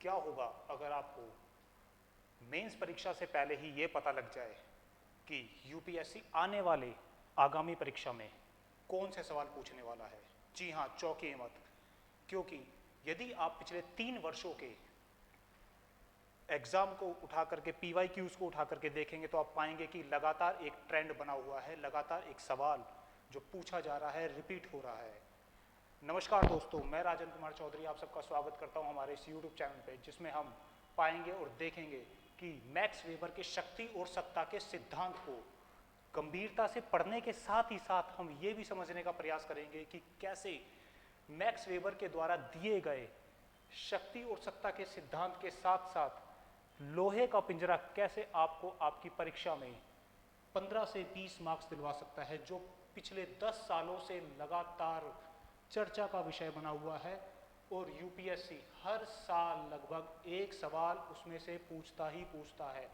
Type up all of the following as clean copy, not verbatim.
क्या होगा अगर आपको मेंस परीक्षा से पहले ही ये पता लग जाए कि यूपीएससी आने वाले आगामी परीक्षा में कौन से सवाल पूछने वाला है। जी हाँ, चौंकिए मत, क्योंकि यदि आप पिछले 3 वर्षों के एग्जाम को उठा करके PYQs को उठा करके देखेंगे तो आप पाएंगे कि लगातार एक ट्रेंड बना हुआ है, लगातार एक सवाल जो पूछा जा रहा है रिपीट हो रहा है। नमस्कार दोस्तों, मैं राजन कुमार चौधरी आप सबका स्वागत करता हूं हमारे इस YouTube चैनल पे, जिसमें हम पाएंगे और देखेंगे कि मैक्स वेबर के शक्ति और सत्ता के सिद्धांत को गंभीरता से पढ़ने के साथ ही साथ हम ये भी समझने का प्रयास करेंगे कि कैसे मैक्स वेबर के द्वारा दिए गए शक्ति और सत्ता के सिद्धांत के साथ साथ लोहे का पिंजरा कैसे आपको आपकी परीक्षा में 15 से 20 मार्क्स दिलवा सकता है, जो पिछले 10 सालों से लगातार चर्चा का विषय बना हुआ है। और यूपीएससी हर साल लगभग एक सवाल उसमें से पूछता ही पूछता है,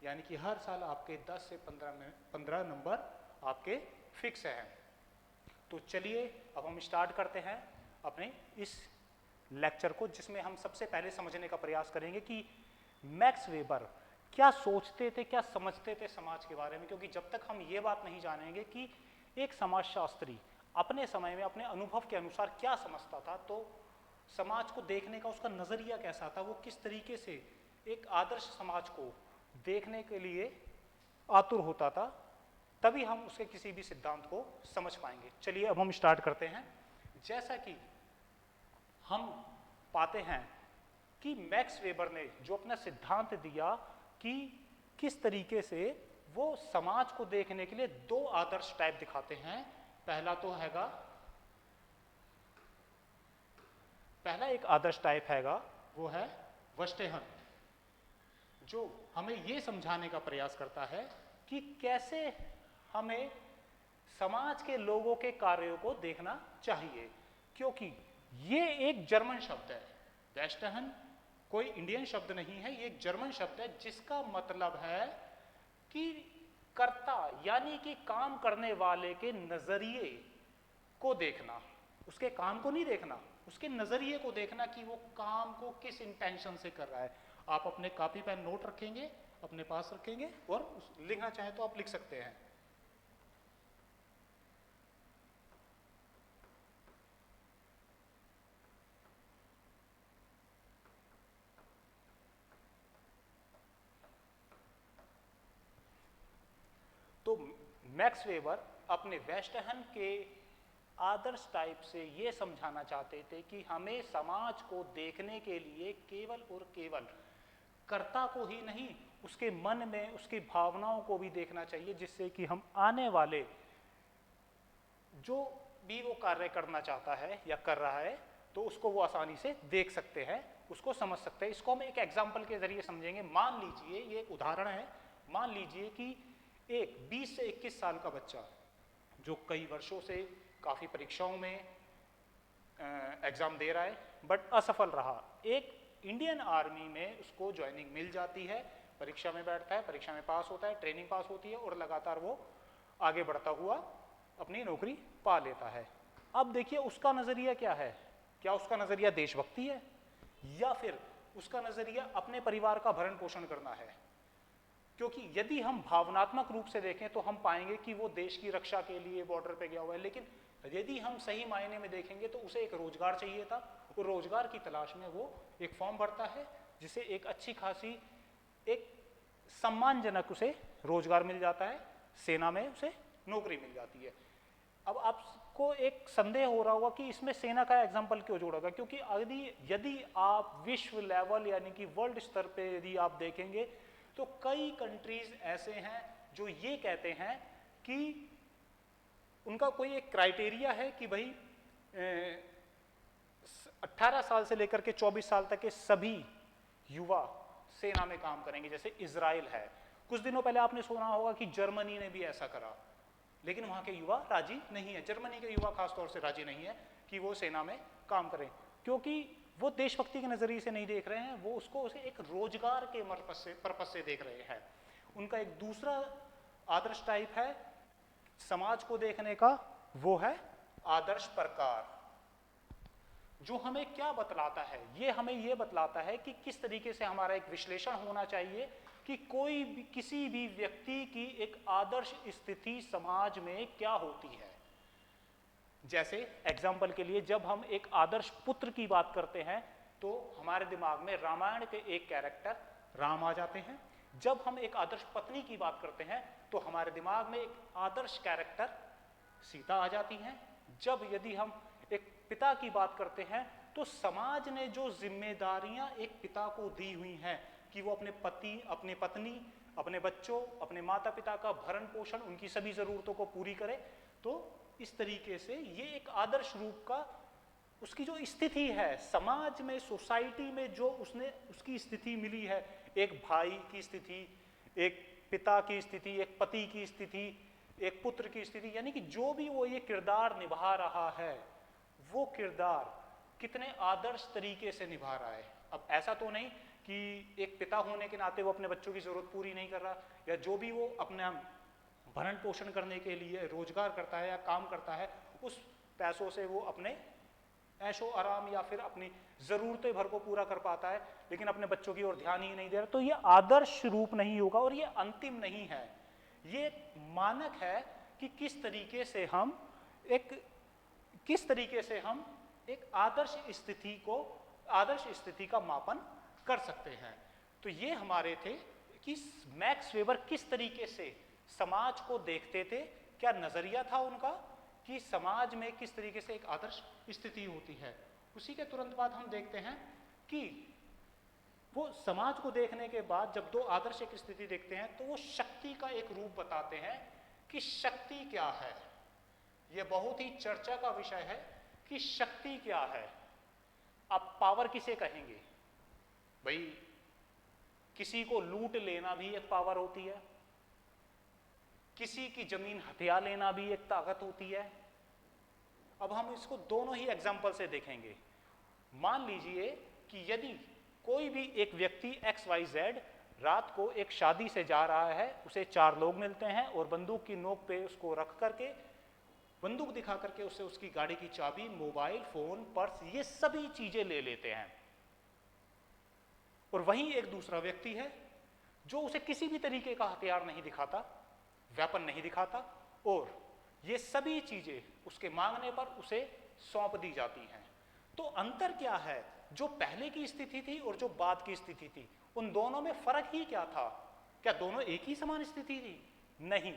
यानी कि हर साल आपके 10 से 15 नंबर आपके फिक्स हैं। तो चलिए अब हम स्टार्ट करते हैं अपने इस लेक्चर को, जिसमें हम सबसे पहले समझने का प्रयास करेंगे कि मैक्स वेबर क्या सोचते थे, क्या समझते थे समाज के बारे में। क्योंकि जब तक हम ये बात नहीं जानेंगे कि एक समाजशास्त्री अपने समय में अपने अनुभव के अनुसार क्या समझता था, तो समाज को देखने का उसका नजरिया कैसा था, वो किस तरीके से एक आदर्श समाज को देखने के लिए आतुर होता था, तभी हम उसके किसी भी सिद्धांत को समझ पाएंगे। चलिए अब हम स्टार्ट करते हैं। जैसा कि हम पाते हैं कि मैक्स वेबर ने जो अपना सिद्धांत दिया कि किस तरीके से वो समाज को देखने के लिए 2 आदर्श टाइप दिखाते हैं। पहला एक आदर्श टाइप हैगा वो है वेस्टहन, जो हमें ये समझाने का प्रयास करता है कि कैसे हमें समाज के लोगों के कार्यों को देखना चाहिए। क्योंकि ये एक जर्मन शब्द है, वेस्टहन कोई इंडियन शब्द नहीं है, ये एक जर्मन शब्द है, जिसका मतलब है कि कर्ता यानी कि काम करने वाले के नजरिए को देखना, उसके काम को नहीं देखना, उसके नजरिए को देखना कि वो काम को किस इंटेंशन से कर रहा है। आप अपने कॉपी पेन नोट रखेंगे, अपने पास रखेंगे और लिखना चाहें तो आप लिख सकते हैं। तो मैक्स वेबर अपने वेस्टहन के आदर्श टाइप से ये समझाना चाहते थे कि हमें समाज को देखने के लिए केवल और केवल कर्ता को ही नहीं, उसके मन में उसकी भावनाओं को भी देखना चाहिए, जिससे कि हम आने वाले जो भी वो कार्य करना चाहता है या कर रहा है तो उसको वो आसानी से देख सकते हैं, उसको समझ सकते हैं। इसको हम एक एग्जाम्पल के जरिए समझेंगे। मान लीजिए, ये एक उदाहरण है, मान लीजिए कि एक 20 से 21 साल का बच्चा जो कई वर्षों से काफ़ी परीक्षाओं में एग्ज़ाम दे रहा है बट असफल रहा, एक इंडियन आर्मी में उसको ज्वाइनिंग मिल जाती है, परीक्षा में बैठता है, परीक्षा में पास होता है, ट्रेनिंग पास होती है और लगातार वो आगे बढ़ता हुआ अपनी नौकरी पा लेता है। अब देखिए उसका नज़रिया क्या है, क्या उसका नज़रिया देशभक्ति है या फिर उसका नज़रिया अपने परिवार का भरण पोषण करना है। क्योंकि यदि हम भावनात्मक रूप से देखें तो हम पाएंगे कि वो देश की रक्षा के लिए बॉर्डर पे गया हुआ है, लेकिन यदि हम सही मायने में देखेंगे तो उसे एक रोजगार चाहिए था और रोजगार की तलाश में वो एक फॉर्म भरता है, जिसे एक अच्छी खासी एक सम्मानजनक उसे रोजगार मिल जाता है, सेना में उसे नौकरी मिल जाती है। अब आपको एक संदेह हो रहा होगा कि इसमें सेना का एग्जाम्पल क्यों जोड़ा गया, क्योंकि यदि आप विश्व लेवल यानी कि वर्ल्ड स्तर पे यदि आप देखेंगे तो कई कंट्रीज ऐसे हैं जो ये कहते हैं कि उनका कोई एक क्राइटेरिया है कि भाई 18 साल से लेकर के 24 साल तक के सभी युवा सेना में काम करेंगे। जैसे इजराइल है, कुछ दिनों पहले आपने सुना होगा कि जर्मनी ने भी ऐसा करा, लेकिन वहां के युवा राजी नहीं है, जर्मनी के युवा खासतौर से राजी नहीं है कि वो सेना में काम करें, क्योंकि वो देशभक्ति के नजरिए से नहीं देख रहे हैं, वो उसको उसे एक रोजगार के पर्पस से देख रहे हैं। उनका एक दूसरा आदर्श टाइप है समाज को देखने का, वो है आदर्श प्रकार। जो हमें क्या बतलाता है, ये हमें ये बतलाता है कि किस तरीके से हमारा एक विश्लेषण होना चाहिए कि कोई भी किसी भी व्यक्ति की एक आदर्श स्थिति समाज में क्या होती है। जैसे एग्जाम्पल के लिए जब हम एक आदर्श पुत्र की बात करते हैं तो हमारे दिमाग में रामायण के एक कैरेक्टर राम आ जाते हैं। जब हम एक आदर्श पत्नी की बात करते हैं तो हमारे दिमाग में एक आदर्श कैरेक्टर सीता आ जाती हैं। जब यदि हम एक पिता की बात करते हैं तो समाज ने जो जिम्मेदारियां एक पिता को दी हुई हैं कि वो अपने पति, अपने पत्नी, अपने बच्चों, अपने माता पिता का भरण पोषण, उनकी सभी जरूरतों को पूरी करे, तो इस तरीके से ये एक आदर्श रूप का उसकी जो स्थिति है समाज में, सोसाइटी में जो उसकी स्थिति मिली है, एक भाई की स्थिति, एक पिता की स्थिति, एक पति की स्थिति, एक पुत्र की स्थिति, यानी कि जो भी वो ये किरदार निभा रहा है वो किरदार कितने आदर्श तरीके से निभा रहा है। अब ऐसा तो नहीं कि एक पिता होने के नाते वो अपने बच्चों की जरूरत पूरी नहीं कर रहा, या जो भी वो अपना भरण पोषण करने के लिए रोजगार करता है या काम करता है उस पैसों से वो अपने ऐशो आराम या फिर अपनी जरूरतें भर को पूरा कर पाता है, लेकिन अपने बच्चों की ओर ध्यान ही नहीं दे रहा, तो ये आदर्श रूप नहीं होगा और ये अंतिम नहीं है। ये मानक है कि किस तरीके से हम एक आदर्श स्थिति का मापन कर सकते हैं। तो ये हमारे थे कि मैक्स वेबर किस तरीके से समाज को देखते थे, क्या नजरिया था उनका कि समाज में किस तरीके से एक आदर्श स्थिति होती है। उसी के तुरंत बाद हम देखते हैं कि वो समाज को देखने के बाद जब दो आदर्श एक स्थिति देखते हैं तो वो शक्ति का एक रूप बताते हैं कि शक्ति क्या है। ये बहुत ही चर्चा का विषय है कि शक्ति क्या है। अब पावर किसे कहेंगे भाई? किसी को लूट लेना भी एक पावर होती है, किसी की जमीन हथिया लेना भी एक ताकत होती है। अब हम इसको दोनों ही एग्जाम्पल से देखेंगे। मान लीजिए कि यदि कोई भी एक व्यक्ति XYZ रात को एक शादी से जा रहा है, उसे 4 लोग मिलते हैं और बंदूक की नोक पे उसको रख करके, बंदूक दिखा करके उससे उसकी गाड़ी की चाबी, मोबाइल फोन, पर्स, ये सभी चीजें ले लेते हैं। और वहीं एक दूसरा व्यक्ति है जो उसे किसी भी तरीके का हथियार नहीं दिखाता, वेपन नहीं दिखाता, और ये सभी चीजें उसके मांगने पर उसे सौंप दी जाती हैं। तो अंतर क्या है? जो पहले की स्थिति थी और जो बाद की स्थिति थी, उन दोनों में फर्क ही क्या था? क्या दोनों एक ही समान स्थिति थी? नहीं,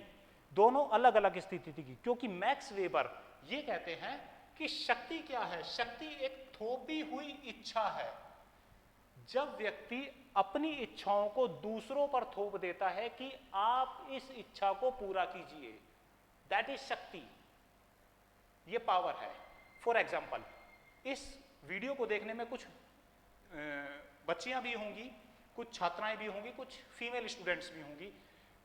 दोनों अलग अलग स्थिति थी। क्योंकि मैक्स वेबर ये कहते हैं कि शक्ति क्या है? शक्ति एक थोपी हुई इच्छा है। जब व्यक्ति अपनी इच्छाओं को दूसरों पर थोप देता है कि आप इस इच्छा को पूरा कीजिए, दैट इज शक्ति, ये पावर है। फॉर एग्जाम्पल, इस वीडियो को देखने में कुछ बच्चियां भी होंगी, कुछ छात्राएं भी होंगी, कुछ फीमेल स्टूडेंट्स भी होंगी।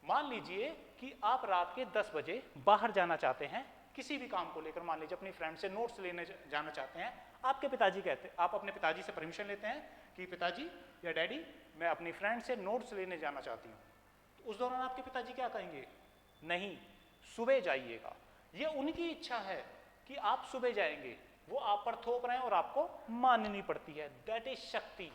मान लीजिए कि आप रात के 10 बजे बाहर जाना चाहते हैं किसी भी काम को लेकर। मान लीजिए अपनी फ्रेंड से नोट्स लेने जाना चाहते हैं। आपके पिताजी कहते हैं, आप अपने पिताजी से परमिशन लेते हैं कि पिताजी या डैडी, मैं अपनी फ्रेंड से नोट्स लेने जाना चाहती हूँ। तो उस दौरान आपके पिताजी क्या कहेंगे? नहीं, सुबह जाइएगा। ये उनकी इच्छा है कि आप सुबह जाएंगे, वो आप पर थोप रहे हैं और आपको माननी पड़ती है। दैट इज शक्ति,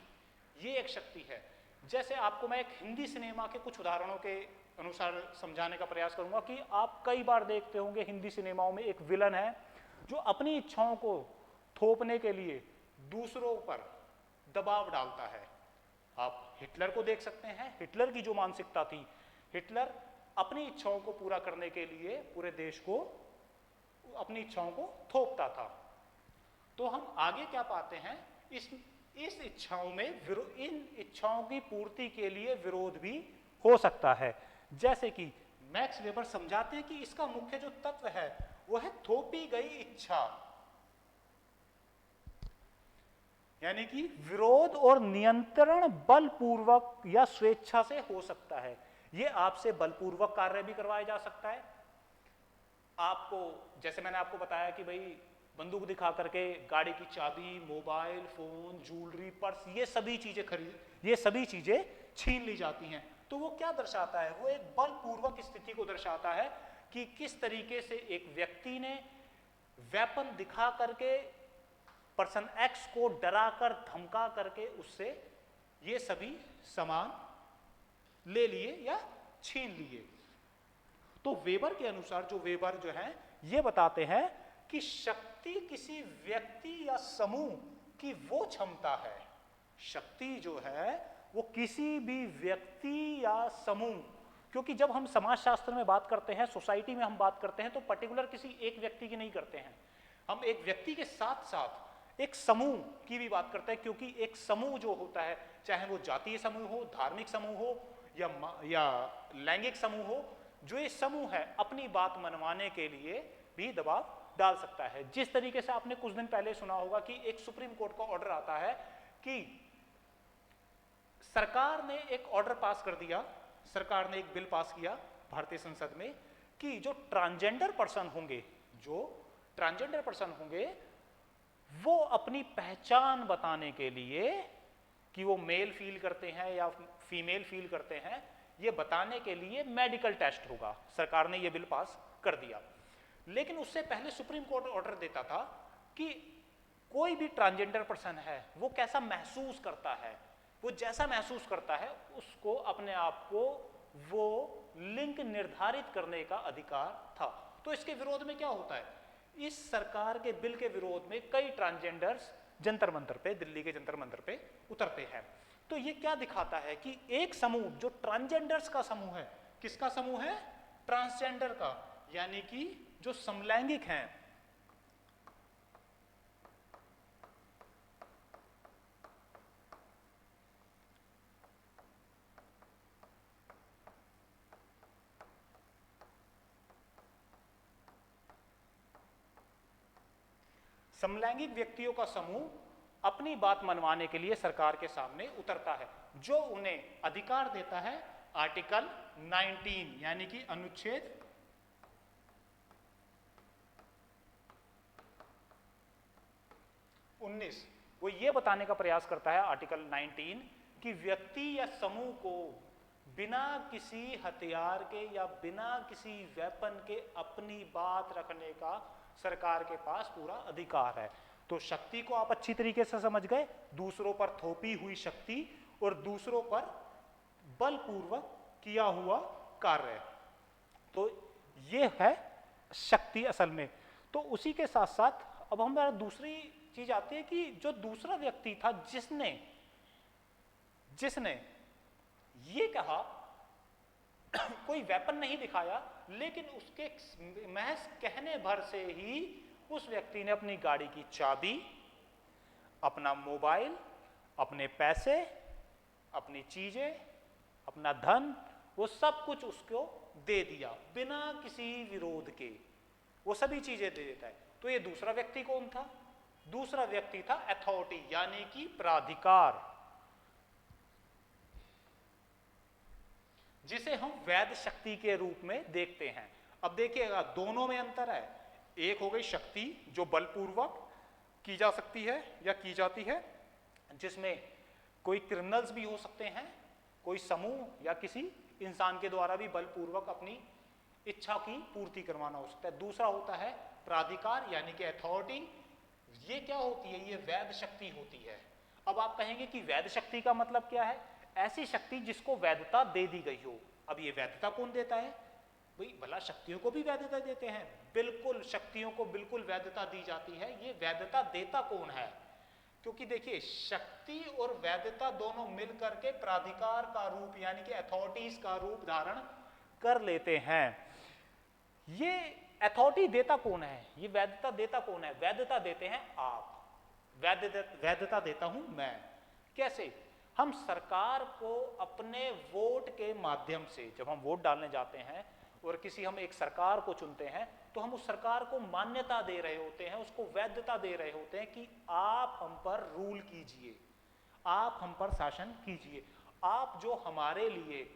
ये एक शक्ति है। जैसे आपको मैं एक हिंदी सिनेमा के कुछ उदाहरणों के अनुसार समझाने का प्रयास करूंगा कि आप कई बार देखते होंगे हिंदी सिनेमाओं में एक विलन है जो अपनी इच्छाओं को थोपने के लिए दूसरों पर दबाव डालता है। आप हिटलर को देख सकते हैं। हिटलर की जो मानसिकता थी, हिटलर अपनी इच्छाओं को पूरा करने के लिए पूरे देश को अपनी इच्छाओं को थोपता था। तो हम आगे क्या पाते हैं, इस इच्छाओं में इन इच्छाओं की पूर्ति के लिए विरोध भी हो सकता है। जैसे कि मैक्स वेबर समझाते हैं कि इसका मुख्य जो तत्व है वो है थोपी गई इच्छा, यानी कि विरोध और नियंत्रण बलपूर्वक या स्वेच्छा से हो सकता है। ये आपसे बलपूर्वक कार्य भी करवाया जा सकता है। आपको, जैसे मैंने आपको बताया कि भाई बंदूक दिखा करके गाड़ी की चाबी, मोबाइल फोन, ज्वेलरी, पर्स, ये सभी चीजें छीन ली जाती हैं। तो वो क्या दर्शाता है? वो एक बलपूर्वक स्थिति को दर्शाता है कि किस तरीके से एक व्यक्ति ने वेपन दिखा करके पर्सन एक्स को डराकर धमका करके उससे ये सभी सामान ले लिए या छीन लिए। तो वेबर के अनुसार, जो वेबर जो है ये बताते हैं कि शक्ति किसी व्यक्ति या समूह की वो क्षमता है, शक्ति जो है वो किसी भी व्यक्ति या समूह, क्योंकि जब हम समाजशास्त्र में बात करते हैं, सोसाइटी में हम बात करते हैं, तो पर्टिकुलर किसी एक व्यक्ति की नहीं करते हैं, हम एक व्यक्ति के साथ साथ एक समूह की भी बात करते हैं। क्योंकि एक समूह जो होता है, चाहे वो जातीय समूह हो, धार्मिक समूह हो या लैंगिक समूह हो, जो ये समूह है अपनी बात मनवाने के लिए भी दबाव डाल सकता है। जिस तरीके से आपने कुछ दिन पहले सुना होगा कि एक सुप्रीम कोर्ट का ऑर्डर आता है कि सरकार ने एक ऑर्डर पास कर दिया, सरकार ने एक बिल पास किया भारतीय संसद में कि जो ट्रांसजेंडर पर्सन होंगे, जो ट्रांसजेंडर पर्सन होंगे, वो अपनी पहचान बताने के लिए कि वो मेल फील करते हैं या फीमेल फील करते हैं, ये बताने के लिए मेडिकल टेस्ट होगा। सरकार ने ये बिल पास कर दिया। लेकिन उससे पहले सुप्रीम कोर्ट ऑर्डर देता था कि कोई भी ट्रांसजेंडर पर्सन है वो कैसा महसूस करता है, वो जैसा महसूस करता है उसको अपने आप को वो लिंग निर्धारित करने का अधिकार था। तो इसके विरोध में क्या होता है, इस सरकार के बिल के विरोध में कई ट्रांसजेंडर्स जंतर मंतर पे, दिल्ली के जंतर मंतर पे उतरते हैं। तो ये क्या दिखाता है कि एक समूह जो ट्रांसजेंडर्स का समूह है, किसका समूह है, ट्रांसजेंडर का, यानी कि जो समलैंगिक हैं, समलैंगिक व्यक्तियों का समूह अपनी बात मनवाने के लिए सरकार के सामने उतरता है, जो उन्हें अधिकार देता है आर्टिकल 19 यानी कि अनुच्छेद 19। वो ये बताने का प्रयास करता है आर्टिकल 19 कि व्यक्ति या समूह को बिना किसी हथियार के या बिना किसी वेपन के अपनी बात रखने का सरकार के पास पूरा अधिकार है। तो शक्ति को आप अच्छी तरीके से समझ गए, दूसरों पर थोपी हुई शक्ति और दूसरों पर बलपूर्वक किया हुआ कार्य, तो ये है शक्ति असल में। तो उसी के साथ साथ अब हमारा दूसरी चीज आती है कि जो दूसरा व्यक्ति था जिसने ये कहा, कोई वेपन नहीं दिखाया, लेकिन उसके महज कहने भर से ही उस व्यक्ति ने अपनी गाड़ी की चाबी, अपना मोबाइल, अपने पैसे, अपनी चीजें, अपना धन, वो सब कुछ उसको दे दिया बिना किसी विरोध के, वो सभी चीजें दे देता है। तो ये दूसरा व्यक्ति कौन था, दूसरा व्यक्ति था अथॉरिटी यानी कि प्राधिकार, जिसे हम वैध शक्ति के रूप में देखते हैं। अब देखिएगा दोनों में अंतर है, एक हो गई शक्ति जो बलपूर्वक की जा सकती है या की जाती है, जिसमें कोई क्रिमिनल्स भी हो सकते हैं, कोई समूह या किसी इंसान के द्वारा भी बलपूर्वक अपनी इच्छा की पूर्ति करवाना हो सकता है। दूसरा होता है प्राधिकार यानी कि अथॉरिटी। ये क्या होती है, ये वैध शक्ति होती है। अब आप कहेंगे कि वैध शक्ति का मतलब क्या है, ऐसी शक्ति जिसको वैधता दे दी गई हो। अब ये वैधता कौन देता है, भाई भला शक्तियों को भी वैधता देते हैं, बिल्कुल शक्तियों को बिल्कुल वैधता दी जाती है। ये वैधता देता कौन है, क्योंकि देखिए शक्ति और वैधता दोनों मिलकर के प्राधिकार का रूप यानी कि अथॉरिटीज का रूप धारण कर लेते हैं। ये अथॉरिटी देता कौन है, ये वैधता देता कौन है, वैधता देते हैं आप, वैधता देता हूं मैं। कैसे, हम सरकार को अपने वोट के माध्यम से, जब हम वोट डालने जाते हैं और किसी हम एक सरकार को चुनते हैं, तो हम उस सरकार को मान्यता दे रहे होते हैं, उसको वैधता दे रहे होते हैं कि आप हम पर रूल कीजिए, आप हम पर शासन कीजिए, आप जो हमारे लिए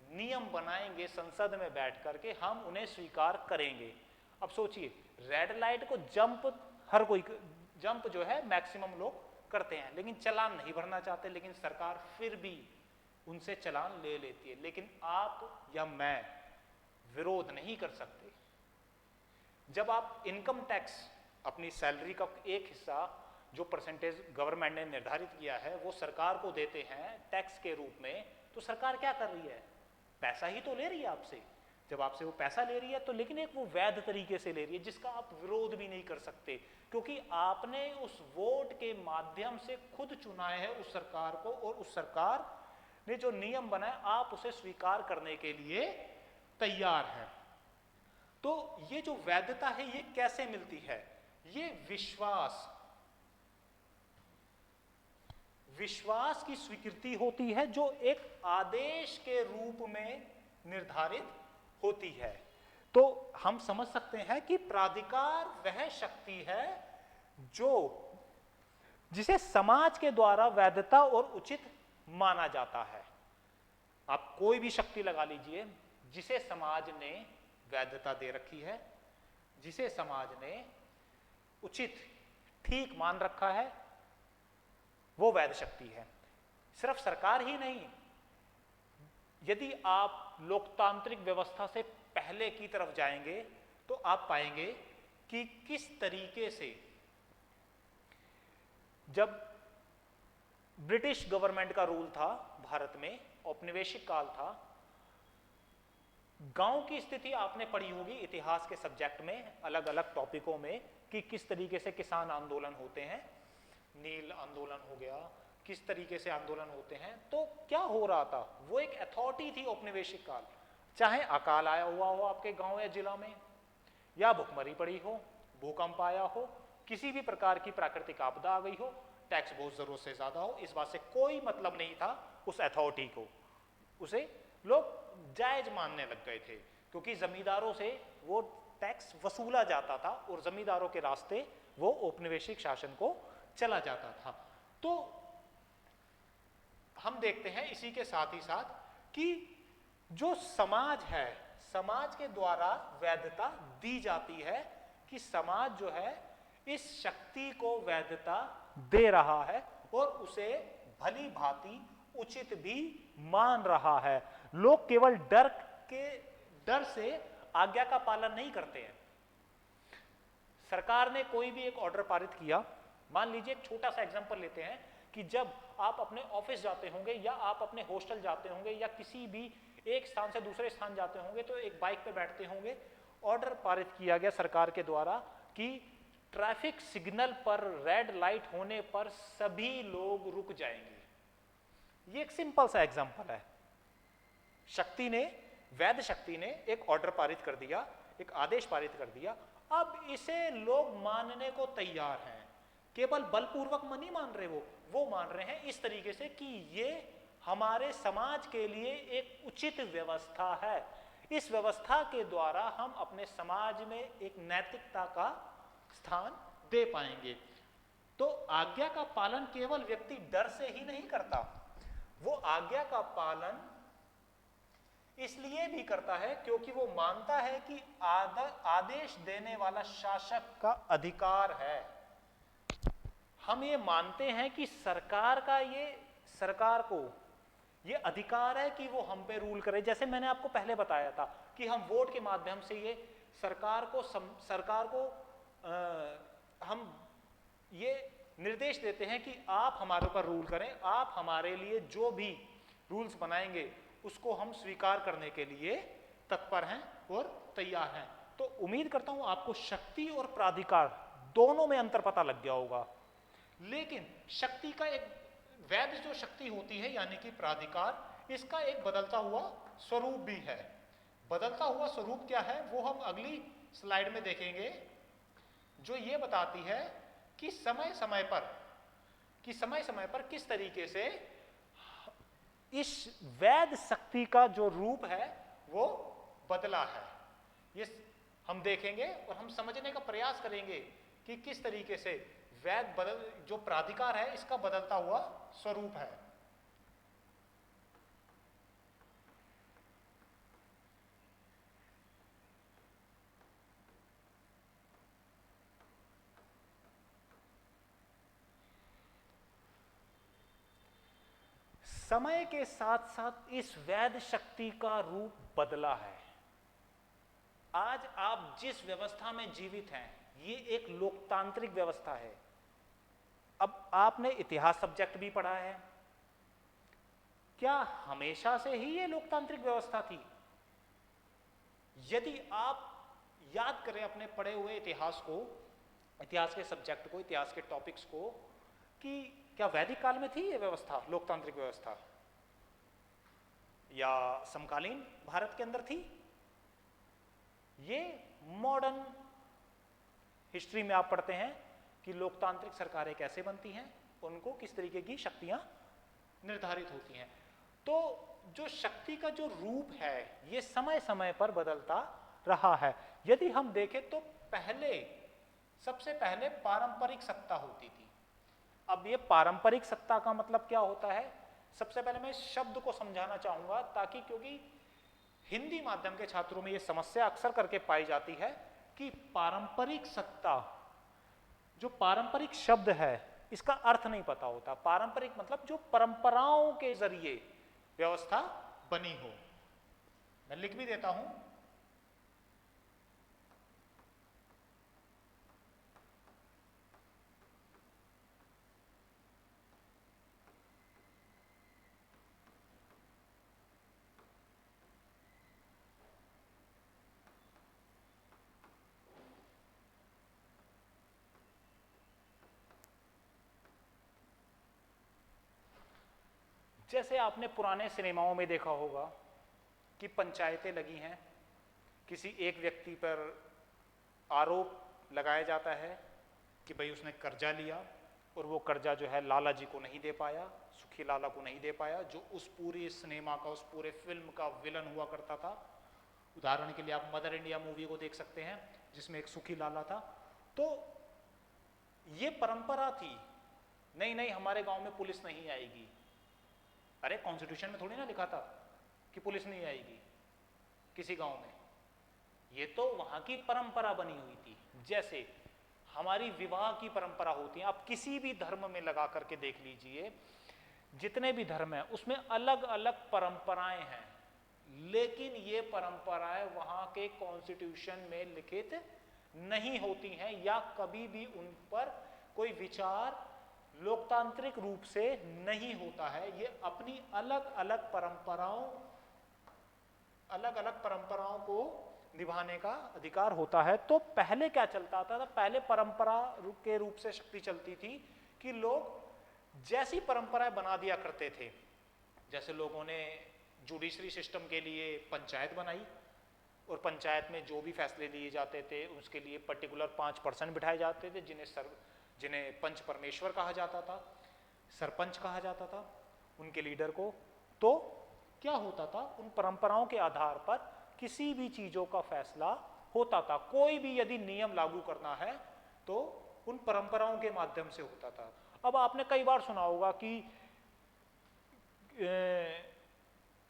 नियम बनाएंगे संसद में बैठ करके हम उन्हें स्वीकार करेंगे। अब सोचिए, रेड लाइट को हर कोई जंप जो है मैक्सिमम लोग करते हैं, लेकिन चालान नहीं भरना चाहते, लेकिन सरकार फिर भी उनसे चालान ले लेती है। लेकिन आप या मैं विरोध नहीं कर सकते। जब आप इनकम टैक्स, अपनी सैलरी का एक हिस्सा जो परसेंटेज गवर्नमेंट ने निर्धारित किया है वो सरकार को देते हैं टैक्स के रूप में, तो सरकार क्या कर रही है, पैसा ही तो ले रही है आपसे। जब आपसे वो पैसा ले रही है तो लेकिन एक वो वैध तरीके से ले रही है जिसका आप विरोध भी नहीं कर सकते, क्योंकि आपने उस वोट के माध्यम से खुद चुना है उस सरकार को, और उस सरकार ने जो नियम बनाए आप उसे स्वीकार करने के लिए तैयार हैं। तो ये जो वैधता है ये कैसे मिलती है, ये विश्वास की स्वीकृति होती है जो एक आदेश के रूप में निर्धारित होती है। तो हम समझ सकते हैं कि प्राधिकार वह शक्ति है जो जिसे समाज के द्वारा वैधता और उचित माना जाता है। आप कोई भी शक्ति लगा लीजिए जिसे समाज ने वैधता दे रखी है, जिसे समाज ने उचित ठीक मान रखा है, वो वैध शक्ति है। सिर्फ सरकार ही नहीं, यदि आप लोकतांत्रिक व्यवस्था से पहले की तरफ जाएंगे तो आप पाएंगे कि किस तरीके से जब ब्रिटिश गवर्नमेंट का रूल था भारत में, औपनिवेशिक काल था, गांव की स्थिति आपने पढ़ी होगी इतिहास के सब्जेक्ट में अलग अलग टॉपिकों में कि किस तरीके से किसान आंदोलन होते हैं, नील आंदोलन हो गया, किस तरीके से आंदोलन होते हैं। तो क्या हो रहा था, वो एक अथॉरिटी थी औपनिवेशिक काल, चाहे अकाल आया हुआ हो आपके गांव या जिला में, या भुखमरी पड़ी हो, भूकंप आया हो, किसी भी प्रकार की प्राकृतिक आपदा आ गई हो, टैक्स बहुत जरूरत से ज्यादा हो, इस बात से कोई मतलब नहीं था उस अथॉरिटी को, उसे लोग जायज मानने लग गए थे क्योंकि जमींदारों से वो टैक्स वसूला जाता था और जमींदारों के रास्ते वो औपनिवेशिक शासन को चला जाता था। तो हम देखते हैं इसी के साथ ही साथ कि जो समाज है, समाज के द्वारा वैधता दी जाती है कि समाज जो है इस शक्ति को वैधता दे रहा है और उसे भली भांति उचित भी मान रहा है। लोग केवल डर से आज्ञा का पालन नहीं करते हैं। सरकार ने कोई भी एक ऑर्डर पारित किया, मान लीजिए एक छोटा सा एग्जांपल लेते हैं कि जब आप अपने ऑफिस जाते होंगे या आप अपने हॉस्टल जाते होंगे या किसी भी एक स्थान से दूसरे स्थान जाते होंगे तो एक बाइक पे बैठते होंगे, ऑर्डर पारित किया गया सरकार के द्वारा कि ट्रैफिक सिग्नल पर रेड लाइट होने पर सभी लोग रुक जाएंगे। ये एक सिंपल सा एग्जांपल है। शक्ति ने, वैध शक्ति ने एक ऑर्डर पारित कर दिया, एक आदेश पारित कर दिया, अब इसे लोग मानने को तैयार हैं। केवल बलपूर्वक नहीं मान रहे, वो मान रहे हैं इस तरीके से कि ये हमारे समाज के लिए एक उचित व्यवस्था है, इस व्यवस्था के द्वारा हम अपने समाज में एक नैतिकता का स्थान दे पाएंगे। तो आज्ञा का पालन केवल व्यक्ति डर से ही नहीं करता, वो आज्ञा का पालन इसलिए भी करता है क्योंकि वो मानता है कि आदेश देने वाला शासक का अधिकार है। हम ये मानते हैं कि सरकार को ये अधिकार है कि वो हम पे रूल करे। जैसे मैंने आपको पहले बताया था कि हम वोट के माध्यम से ये सरकार को हम ये निर्देश देते हैं कि आप हमारे ऊपर रूल करें, आप हमारे लिए जो भी रूल्स बनाएंगे उसको हम स्वीकार करने के लिए तत्पर हैं और तैयार हैं। तो उम्मीद करता हूं आपको शक्ति और प्राधिकार दोनों में अंतर पता लग गया होगा। लेकिन शक्ति का एक वैध जो शक्ति होती है यानी कि प्राधिकार, इसका एक बदलता हुआ स्वरूप भी है। बदलता हुआ स्वरूप क्या है वो हम अगली स्लाइड में देखेंगे, जो ये बताती है कि समय समय पर किस तरीके से इस वैध शक्ति का जो रूप है वो बदला है। ये हम देखेंगे और हम समझने का प्रयास करेंगे कि किस तरीके से जो प्राधिकार है इसका बदलता हुआ स्वरूप है। समय के साथ साथ इस वैध शक्ति का रूप बदला है। आज आप जिस व्यवस्था में जीवित हैं ये एक लोकतांत्रिक व्यवस्था है। अब आपने इतिहास सब्जेक्ट भी पढ़ा है, क्या हमेशा से ही ये लोकतांत्रिक व्यवस्था थी? यदि आप याद करें अपने पढ़े हुए इतिहास को, इतिहास के सब्जेक्ट को, इतिहास के टॉपिक्स को, कि क्या वैदिक काल में थी ये व्यवस्था, लोकतांत्रिक व्यवस्था, या समकालीन भारत के अंदर थी? ये मॉडर्न हिस्ट्री में आप पढ़ते हैं कि लोकतांत्रिक सरकारें कैसे बनती हैं, उनको किस तरीके की शक्तियां निर्धारित होती हैं। तो जो शक्ति का जो रूप है ये समय समय पर बदलता रहा है। यदि हम देखें तो पहले, सबसे पहले पारंपरिक सत्ता होती थी। अब ये पारंपरिक सत्ता का मतलब क्या होता है, सबसे पहले मैं इस शब्द को समझाना चाहूंगा, ताकि, क्योंकि हिंदी माध्यम के छात्रों में ये समस्या अक्सर करके पाई जाती है कि पारंपरिक सत्ता, जो पारंपरिक शब्द है इसका अर्थ नहीं पता होता। पारंपरिक मतलब जो परंपराओं के जरिए व्यवस्था बनी हो। मैं लिख भी देता हूं, जैसे आपने पुराने सिनेमाओं में देखा होगा कि पंचायतें लगी हैं, किसी एक व्यक्ति पर आरोप लगाया जाता है कि भाई उसने कर्जा लिया और वो कर्जा जो है लाला जी को नहीं दे पाया, सुखी लाला को नहीं दे पाया, जो उस पूरी सिनेमा का, उस पूरे फिल्म का विलन हुआ करता था। उदाहरण के लिए आप मदर इंडिया मूवी को देख सकते हैं जिसमें एक सुखी लाला था। तो ये परंपरा थी, नहीं नहीं हमारे गांव में पुलिस नहीं आएगी। अरे कॉन्स्टिट्यूशन में थोड़ी ना लिखा था कि पुलिस नहीं आएगी किसी गांव में, ये तो वहां की परंपरा बनी हुई थी। जैसे हमारी विवाह की परंपरा होती है, आप किसी भी धर्म में लगा करके देख लीजिए, जितने भी धर्म हैं उसमें अलग अलग परंपराएं हैं, लेकिन ये परंपराएं वहां के कॉन्स्टिट्यूशन में लिखित नहीं होती हैं, या कभी भी उन पर कोई विचार लोकतांत्रिक रूप से नहीं होता है। ये अपनी अलग अलग परंपराओं को निभाने का अधिकार होता है। तो पहले क्या चलता था, पहले परंपरा के रूप से शक्ति चलती थी कि लोग जैसी परंपराएं बना दिया करते थे। जैसे लोगों ने जुडिशरी सिस्टम के लिए पंचायत बनाई, और पंचायत में जो भी फैसले लिए जाते थे उसके लिए पर्टिकुलर 5% बिठाए जाते थे, जिन्हें पंच परमेश्वर कहा जाता था, सरपंच कहा जाता था उनके लीडर को। तो क्या होता था, उन परंपराओं के आधार पर किसी भी चीजों का फैसला होता था। कोई भी यदि नियम लागू करना है तो उन परंपराओं के माध्यम से होता था। अब आपने कई बार सुना होगा कि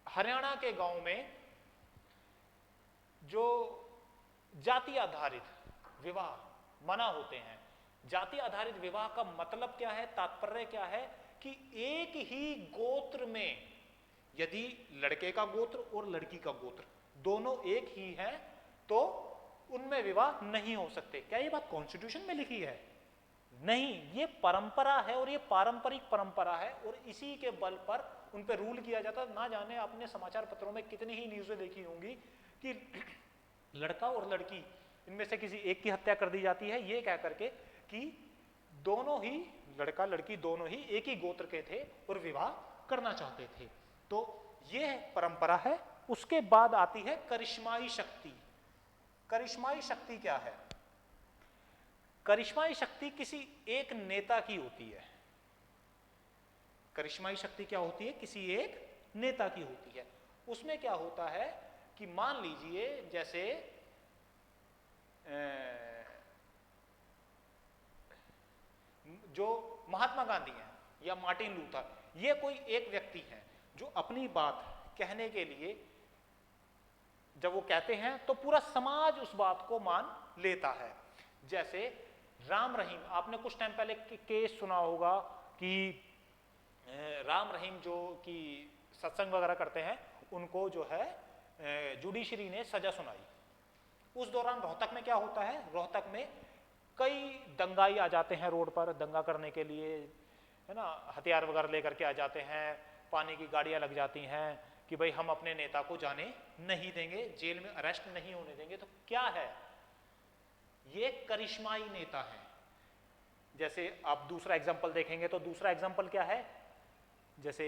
हरियाणा के गांव में जो जाति आधारित विवाह मना होते हैं। जाति आधारित विवाह का मतलब क्या है, तात्पर्य क्या है, कि एक ही गोत्र में यदि लड़के का गोत्र और लड़की का गोत्र दोनों एक ही है तो उनमें विवाह नहीं हो सकते। क्या ये बात कॉन्स्टिट्यूशन में लिखी है? नहीं, ये परंपरा है और ये पारंपरिक परंपरा है, और इसी के बल पर उन पर रूल किया जाता। ना जाने आपने समाचार पत्रों में कितनी ही न्यूज़ें देखी होंगी कि लड़का और लड़की इनमें से किसी एक की हत्या कर दी जाती है, ये कह करके कि दोनों ही, लड़का लड़की दोनों ही एक ही गोत्र के थे और विवाह करना चाहते थे। तो ये परंपरा है। उसके बाद आती है करिश्माई शक्ति। करिश्माई शक्ति क्या है? करिश्माई शक्ति किसी एक नेता की होती है। करिश्माई शक्ति क्या होती है? किसी एक नेता की होती है। उसमें क्या होता है कि मान लीजिए जैसे जो महात्मा गांधी हैं या मार्टिन लूथर, ये कोई एक व्यक्ति हैं जो अपनी बात कहने के लिए जब वो कहते हैं तो पूरा समाज उस बात को मान लेता है। जैसे राम रहीम, आपने कुछ टाइम पहले केस सुना होगा कि राम रहीम जो कि सत्संग वगैरह करते हैं उनको जो है जुडिशरी ने सजा सुनाई। उस दौरान रोहतक में क्या होता है, रोहतक में कई दंगाई आ जाते हैं रोड पर दंगा करने के लिए, है ना, हथियार वगैरह लेकर के आ जाते हैं, पानी की गाड़ियां लग जाती हैं कि भाई हम अपने नेता को जाने नहीं देंगे, जेल में अरेस्ट नहीं होने देंगे। तो क्या है, ये करिश्माई नेता है। जैसे आप दूसरा एग्जाम्पल देखेंगे तो दूसरा एग्जाम्पल क्या है, जैसे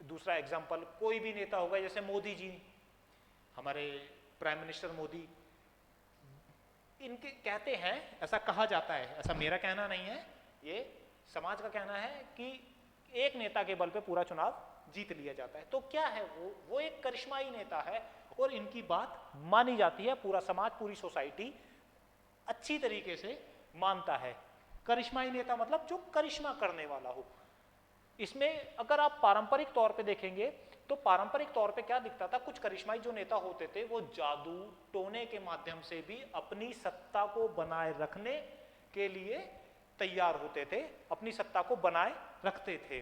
दूसरा एग्जाम्पल कोई भी नेता होगा, जैसे मोदी जी, हमारे प्राइम मिनिस्टर मोदी, इनके कहते हैं, ऐसा कहा जाता है, ऐसा मेरा कहना नहीं है, ये समाज का कहना है कि एक नेता के बल पे पूरा चुनाव जीत लिया जाता है। तो क्या है वो एक करिश्माई नेता है और इनकी बात मानी जाती है, पूरा समाज, पूरी सोसाइटी अच्छी तरीके से मानता है। करिश्माई नेता मतलब जो करिश्मा करने वाला हो। इसमें अगर आप पारंपरिक तौर पे देखेंगे तो पारंपरिक तौर पे क्या दिखता था, कुछ करिश्माई जो नेता होते थे वो जादू टोने के माध्यम से भी अपनी सत्ता को बनाए रखने के लिए तैयार होते थे, अपनी सत्ता को बनाए रखते थे।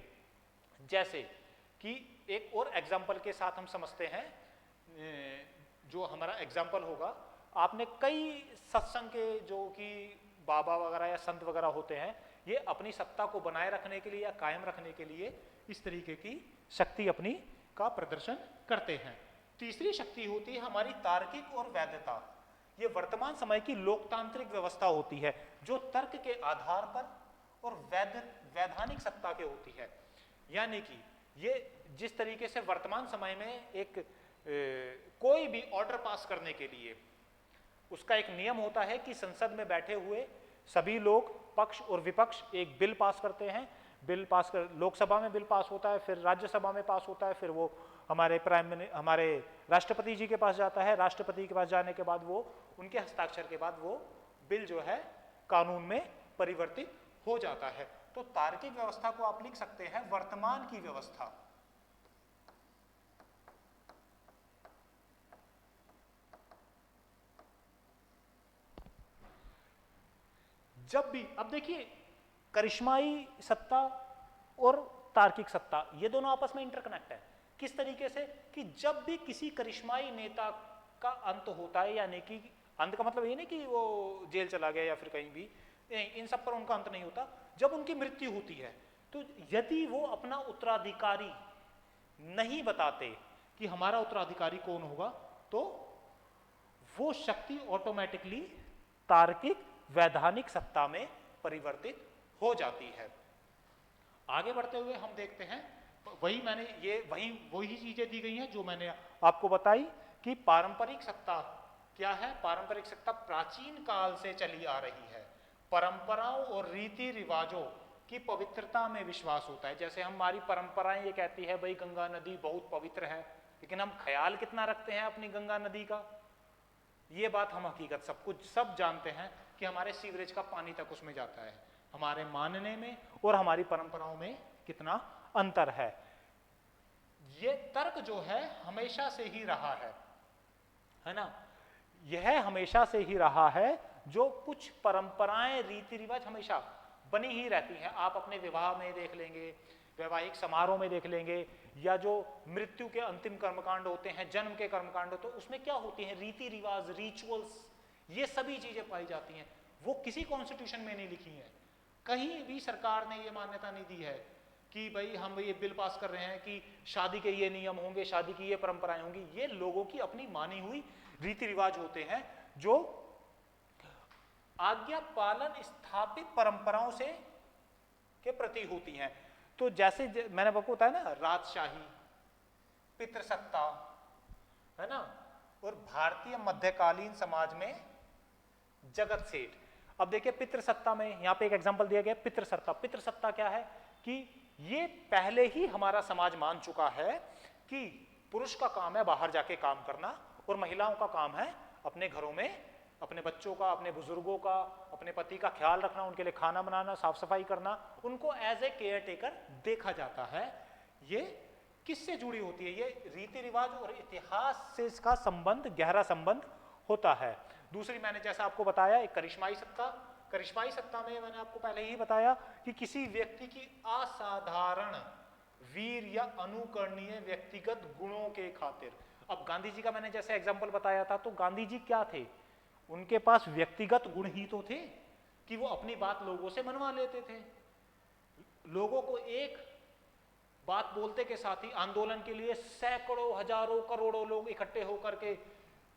जैसे कि एक और एग्जाम्पल के साथ हम समझते हैं, जो हमारा एग्जाम्पल होगा, आपने कई सत्संग के जो कि बाबा वगैरह या संत वगैरह होते हैं, ये अपनी सत्ता को बनाए रखने के लिए या कायम रखने के लिए इस तरीके की शक्ति अपनी का प्रदर्शन करते हैं। तीसरी शक्ति होती है हमारी तार्किक और वैधता। ये वर्तमान समय की लोकतांत्रिक व्यवस्था होती है जो तर्क के आधार पर और वैधानिक सत्ता के होती है। यानी कि ये जिस तरीके से वर्तमान समय में एक कोई भी ऑर्डर पास करने के लिए उसका एक नियम होता है कि संसद में बैठे हुए सभी लोग, पक्ष और विपक्ष, एक बिल पास करते हैं। बिल पास कर, लोकसभा में बिल पास होता है, फिर राज्यसभा में पास होता है, फिर वो हमारे राष्ट्रपति जी के पास जाता है। राष्ट्रपति के पास जाने के बाद वो उनके हस्ताक्षर के बाद वो बिल जो है कानून में परिवर्तित हो जाता है। तो तार्किक व्यवस्था को आप लिख सकते हैं वर्तमान की व्यवस्था। जब भी, अब देखिए, करिश्माई सत्ता और तार्किक सत्ता ये दोनों आपस में इंटरकनेक्ट है। किस तरीके से कि जब भी किसी करिश्माई नेता का अंत होता है, यानी कि अंत का मतलब ये नहीं कि वो जेल चला गया या फिर कहीं भी, इन सब पर उनका अंत नहीं होता। जब उनकी मृत्यु होती है तो यदि वो अपना उत्तराधिकारी नहीं बताते कि हमारा उत्तराधिकारी कौन होगा, तो वो शक्ति ऑटोमेटिकली तार्किक वैधानिक सत्ता में परिवर्तित हो जाती है। आगे बढ़ते हुए हम देखते हैं, वही चीजें दी गई हैं जो मैंने आपको बताई कि पारंपरिक सत्ता क्या है। पारंपरिक सत्ता प्राचीन काल से चली आ रही है। परंपराओं और रीति रिवाजों की पवित्रता में विश्वास होता है। जैसे हमारी परंपराएं ये कहती है भाई गंगा नदी बहुत पवित्र है, लेकिन हम ख्याल कितना रखते हैं अपनी गंगा नदी का, ये बात हम हकीकत सब जानते हैं कि हमारे सीवरेज का पानी तक उसमें जाता है। हमारे मानने में और हमारी परंपराओं में कितना अंतर है। ये तर्क जो है हमेशा से ही रहा है ना, यह हमेशा से ही रहा है। जो कुछ परंपराएं रीति रिवाज हमेशा बनी ही रहती हैं। आप अपने विवाह में देख लेंगे, वैवाहिक समारोह में देख लेंगे, या जो मृत्यु के अंतिम कर्मकांड होते हैं, जन्म के कर्मकांड होते हैं, उसमें क्या होती है, रीति रिवाज, रिचुअल्स, ये सभी चीजें पाई जाती हैं। वो किसी कॉन्स्टिट्यूशन में नहीं लिखी हैं, कहीं भी सरकार ने ये मान्यता नहीं दी है कि भाई हम ये बिल पास कर रहे हैं कि शादी के ये नियम होंगे, शादी की ये परंपराएं होंगी। ये लोगों की अपनी मानी हुई रीति रिवाज होते हैं जो आज्ञा पालन स्थापित परंपराओं से के प्रति होती हैं। तो जैसे मैंने आपको बताया ना, राजशाही, पितृसत्ता, है ना, और भारतीय मध्यकालीन समाज में जगत सेठ। अब देखिए पितृसत्ता में यहां पे एक एग्जांपल दिया गया, पितृसत्ता। पितृसत्ता क्या है कि ये पहले ही हमारा समाज मान चुका है कि पुरुष का काम है बाहर जाके काम करना और महिलाओं का काम है अपने घरों में अपने बच्चों का, अपने बुजुर्गों का, अपने पति का ख्याल रखना, उनके लिए खाना बनाना, साफ सफाई करना, उनको एज ए केयर टेकर देखा जाता है। ये किससे जुड़ी होती है, ये रीति रिवाज और इतिहास से इसका संबंध, गहरा संबंध होता है। दूसरी मैंने जैसा आपको बताया एक करिश्माई सत्ता। करिश्माई सत्ता में मैंने आपको पहले ही बताया कि किसी व्यक्ति की असाधारण वीर या अनुकरणीय व्यक्तिगत गुणों के खातिर। अब गांधी जी का मैंने जैसे एग्जाम्पल बताया था, तो गांधी जी क्या थे, उनके पास व्यक्तिगत गुण ही तो थे, कि वो अपनी बात लोगों से मनवा लेते थे। लोगों को एक बात बोलते के साथ ही आंदोलन के लिए सैकड़ों, हजारों, करोड़ों लोग इकट्ठे होकर के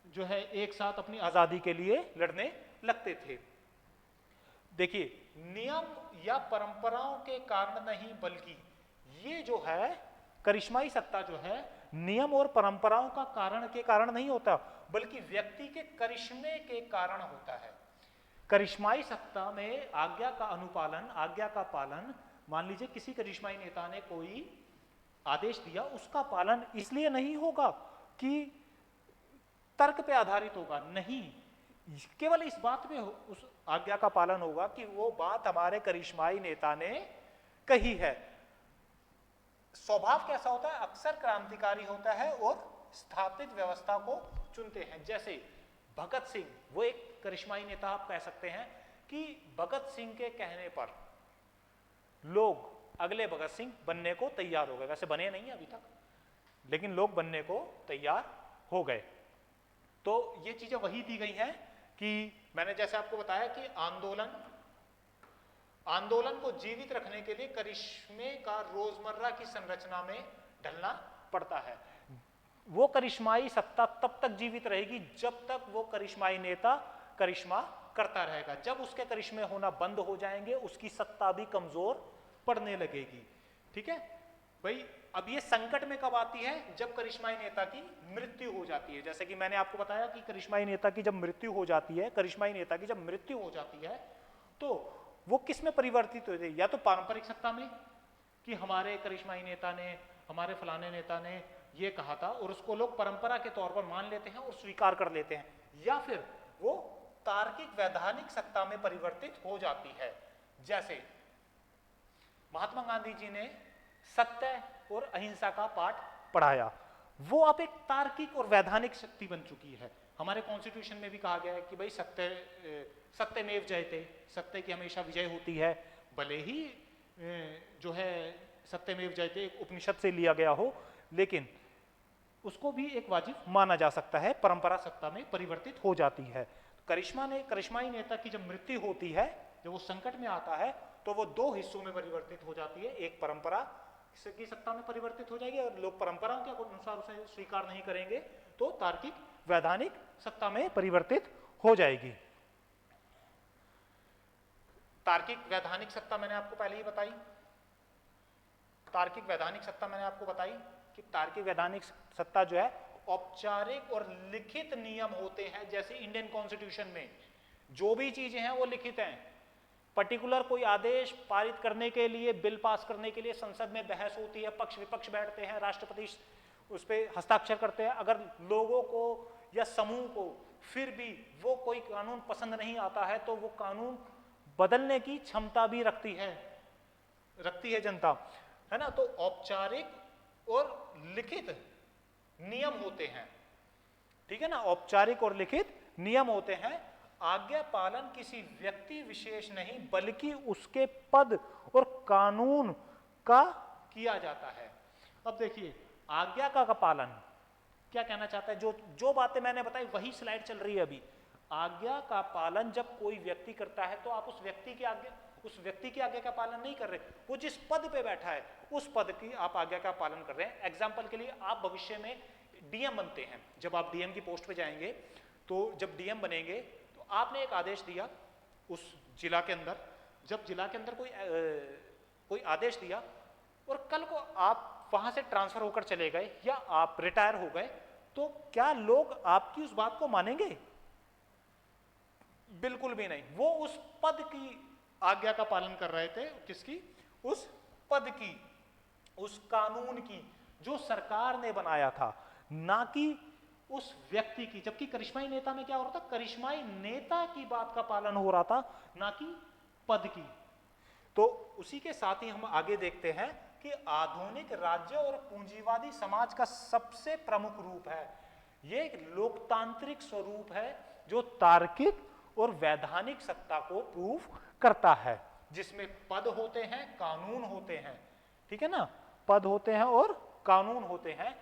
जो है एक साथ अपनी आजादी के लिए लड़ने लगते थे। देखिए, नियम या परंपराओं के कारण नहीं, बल्कि ये जो है करिश्माई सत्ता जो है नियम और परंपराओं का कारण के कारण नहीं होता, बल्कि व्यक्ति के करिश्मे के कारण होता है। करिश्माई सत्ता में आज्ञा का अनुपालन, आज्ञा का पालन, मान लीजिए किसी करिश्माई नेता ने कोई आदेश दिया, उसका पालन इसलिए नहीं होगा कि तर्क पे आधारित होगा, नहीं, केवल इस बात में उस आज्ञा का पालन होगा कि वो बात हमारे करिश्माई नेता ने कही है। स्वभाव कैसा होता है? अक्सर क्रांतिकारी होता है और स्थापित व्यवस्था को चुनते हैं। जैसे भगत सिंह, वो एक करिश्माई नेता आप कह सकते हैं कि भगत सिंह के कहने पर लोग अगले भगत सिंह बनने को तैयार हो गए। वैसे बने नहीं अभी तक, लेकिन लोग बनने को तैयार हो गए। तो ये चीजें वही दी गई हैं कि मैंने जैसे आपको बताया कि आंदोलन को जीवित रखने के लिए करिश्मे का रोजमर्रा की संरचना में ढलना पड़ता है। वो करिश्माई सत्ता तब तक जीवित रहेगी जब तक वो करिश्माई नेता करिश्मा करता रहेगा। जब उसके करिश्मे होना बंद हो जाएंगे, उसकी सत्ता भी कमजोर पड़ने लगेगी। ठीक है भाई, अब ये संकट में कब आती है? जब करिश्माई नेता की मृत्यु हो जाती है। जैसे कि मैंने आपको बताया कि करिश्माई नेता की जब मृत्यु हो जाती है, करिश्माई नेता की जब मृत्यु हो जाती है तो वो किस में परिवर्तित हो जाती है? या तो पारंपरिक सत्ता में कि हमारे करिश्माई नेता ने, हमारे फलाने नेता ने ये कहा था, और उसको लोग परंपरा के तौर पर मान लेते हैं और स्वीकार कर लेते हैं, या फिर वो तार्किक वैधानिक सत्ता में परिवर्तित हो जाती है। जैसे महात्मा गांधी जी ने सत्य और अहिंसा का पाठ पढ़ाया, वो अब एक तार्किक और वैधानिक शक्ति बन चुकी है। हमारे कॉन्स्टिट्यूशन में भी कहा गया है कि भाई सत्यमेव जयते, सत्य की हमेशा विजय होती है। भले ही जो है सत्यमेव जयते एक उपनिषद से लिया गया हो, लेकिन उसको भी एक वाजिब माना जा सकता है, परंपरा सत्ता में परिवर्तित हो जाती है। करिश्माई नेता की जब मृत्यु होती है, जब वो संकट में आता है, तो वो दो हिस्सों में परिवर्तित हो जाती है। एक परंपरा की सत्ता में परिवर्तित हो जाएगी, और लोग परंपराओं के अनुसार उसे स्वीकार नहीं करेंगे तो तार्किक वैधानिक सत्ता में परिवर्तित हो जाएगी। तार्किक वैधानिक सत्ता मैंने आपको पहले ही बताई। तार्किक वैधानिक सत्ता मैंने आपको बताई कि तार्किक वैधानिक सत्ता जो है औपचारिक और लिखित नियम होते हैं। जैसे इंडियन कॉन्स्टिट्यूशन में जो भी चीजें हैं वो लिखित हैं। पर्टिकुलर कोई आदेश पारित करने के लिए, बिल पास करने के लिए संसद में बहस होती है, पक्ष विपक्ष बैठते हैं, राष्ट्रपति उस पर हस्ताक्षर करते हैं। अगर लोगों को या समूह को फिर भी वो कोई कानून पसंद नहीं आता है तो वो कानून बदलने की क्षमता भी रखती है जनता, है ना। तो औपचारिक और लिखित नियम होते हैं, ठीक है ना। औपचारिक और लिखित नियम होते हैं। आज्ञा पालन किसी व्यक्ति विशेष नहीं, बल्कि उसके पद और कानून का किया जाता है। अब देखिए, आज्ञा का पालन क्या कहना चाहता है? जो बातें मैंने बताई वही स्लाइड चल रही है अभी। आज्ञा का पालन जब कोई व्यक्ति करता है तो आप उस व्यक्ति की आज्ञा का पालन नहीं कर रहे। वो जिस पद पे बैठा है उस पद की आप आज्ञा का पालन कर रहे हैं। एग्जाम्पल के लिए, आप भविष्य में डीएम बनते हैं। जब आप डीएम की पोस्ट पे जाएंगे, तो जब डीएम बनेंगे तो आपने एक आदेश दिया उस जिला के अंदर। जब जिला के अंदर कोई आदेश दिया और कल को आप वहां से ट्रांसफर होकर चले गए या आप रिटायर हो गए, तो क्या लोग आपकी उस बात को मानेंगे? बिल्कुल भी नहीं। वो उस पद की आज्ञा का पालन कर रहे थे। किसकी? उस पद की, उस कानून की जो सरकार ने बनाया था, ना कि उस व्यक्ति की। जबकि करिश्माई नेता में क्या हो रहा था? करिश्माई नेता की बात का पालन हो रहा था, ना कि पद की। तो उसी के साथ ही हम आगे देखते हैं कि आधुनिक राज्य और पूंजीवादी समाज का सबसे प्रमुख रूप है, यह एक लोकतांत्रिक स्वरूप है जो तार्किक और वैधानिक सत्ता को प्रूव करता है, जिसमें पद होते हैं, कानून होते हैं, ठीक है ना। पद होते हैं और कानून होते हैं।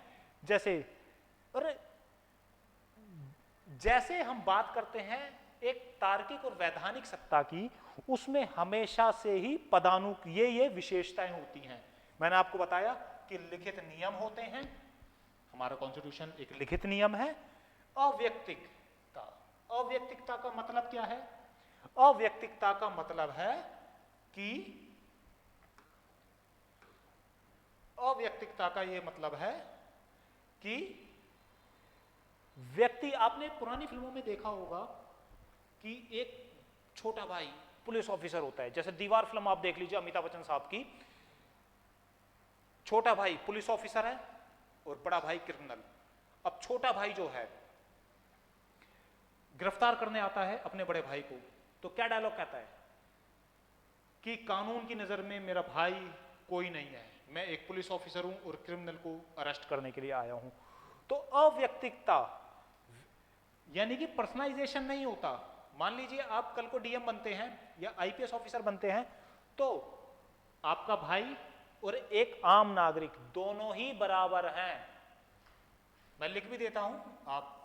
जैसे हम बात करते हैं एक तार्किक और वैधानिक सत्ता की, उसमें हमेशा से ही ये विशेषताएं होती हैं। मैंने आपको बताया कि लिखित नियम होते हैं, हमारा कॉन्स्टिट्यूशन एक लिखित नियम है। अव्यक्तिकता, अव्यक्तिकता का मतलब क्या है? अव्यक्तिकता का मतलब है कि अव्यक्तिकता का यह मतलब है कि व्यक्ति, आपने पुरानी फिल्मों में देखा होगा कि एक छोटा भाई पुलिस ऑफिसर होता है, जैसे दीवार फिल्म आप देख लीजिए अमिताभ बच्चन साहब की। छोटा भाई पुलिस ऑफिसर है और बड़ा भाई क्रिमिनल। अब छोटा भाई जो है गिरफ्तार करने आता है अपने बड़े भाई को, तो क्या डायलॉग कहता है कि कानून की नजर में मेरा भाई कोई नहीं है, मैं एक पुलिस ऑफिसर हूं और क्रिमिनल को अरेस्ट करने के लिए आया हूं। तो अव्यक्तिकता यानी कि पर्सनलाइजेशन नहीं होता। मान लीजिए आप कल को डीएम बनते हैं या आईपीएस ऑफिसर बनते हैं, तो आपका भाई और एक आम नागरिक दोनों ही बराबर हैं। मैं लिख भी देता हूं, आप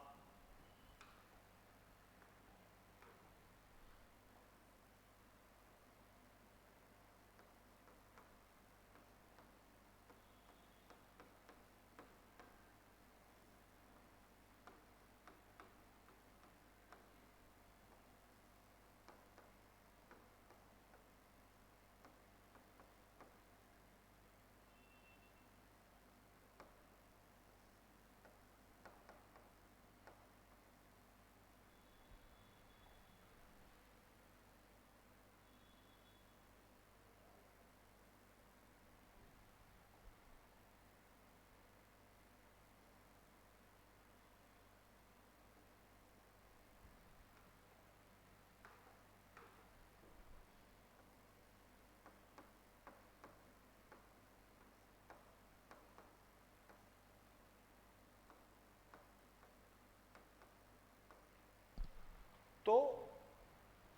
तो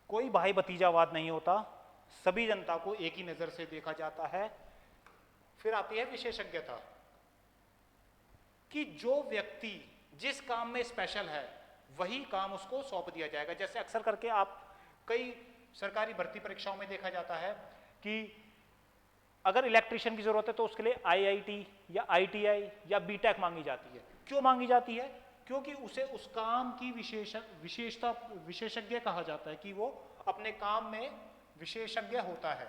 कोई भाई भतीजावाद नहीं होता, सभी जनता को एक ही नजर से देखा जाता है। फिर आती है विशेषज्ञता कि जो व्यक्ति जिस काम में स्पेशल है वही काम उसको सौंप दिया जाएगा। जैसे अक्सर करके आप कई सरकारी भर्ती परीक्षाओं में देखा जाता है कि अगर इलेक्ट्रिशियन की जरूरत है तो उसके लिए आईआईटी या आईटीआई या बीटेक मांगी जाती है। क्यों मांगी जाती है? क्योंकि उसे उस काम की विशेषज्ञ कहा जाता है, कि वो अपने काम में विशेषज्ञ होता है।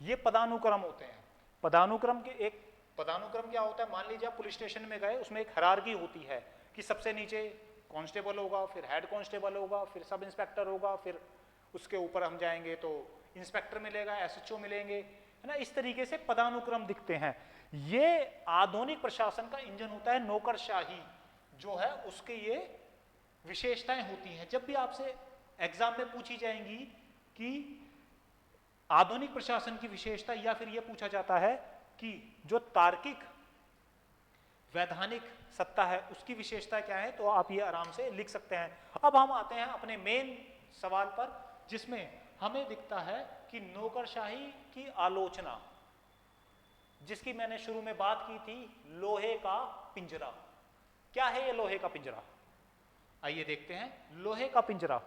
ये पदानुक्रम होते हैं। पदानुक्रम क्या होता है? मान लीजिए आप पुलिस स्टेशन में गए, उसमें एक हायरार्की होती है कि सबसे नीचे कांस्टेबल होगा, फिर हेड कांस्टेबल होगा, फिर सब इंस्पेक्टर होगा, फिर उसके ऊपर हम जाएंगे तो इंस्पेक्टर मिलेगा, एसएचओ मिलेंगे, है ना। इस तरीके से पदानुक्रम दिखते हैं। ये आधुनिक प्रशासन का इंजन होता है। नौकरशाही जो है उसके ये विशेषताएं होती हैं। जब भी आपसे एग्जाम में पूछी जाएंगी कि आधुनिक प्रशासन की विशेषता, या फिर यह पूछा जाता है कि जो तार्किक वैधानिक सत्ता है उसकी विशेषता क्या है, तो आप ये आराम से लिख सकते हैं। अब हम आते हैं अपने मेन सवाल पर, जिसमें हमें दिखता है कि नौकरशाही की आलोचना, जिसकी मैंने शुरू में बात की थी, लोहे का पिंजरा। क्या है ये लोहे का पिंजरा? आइए देखते हैं। लोहे का पिंजरा,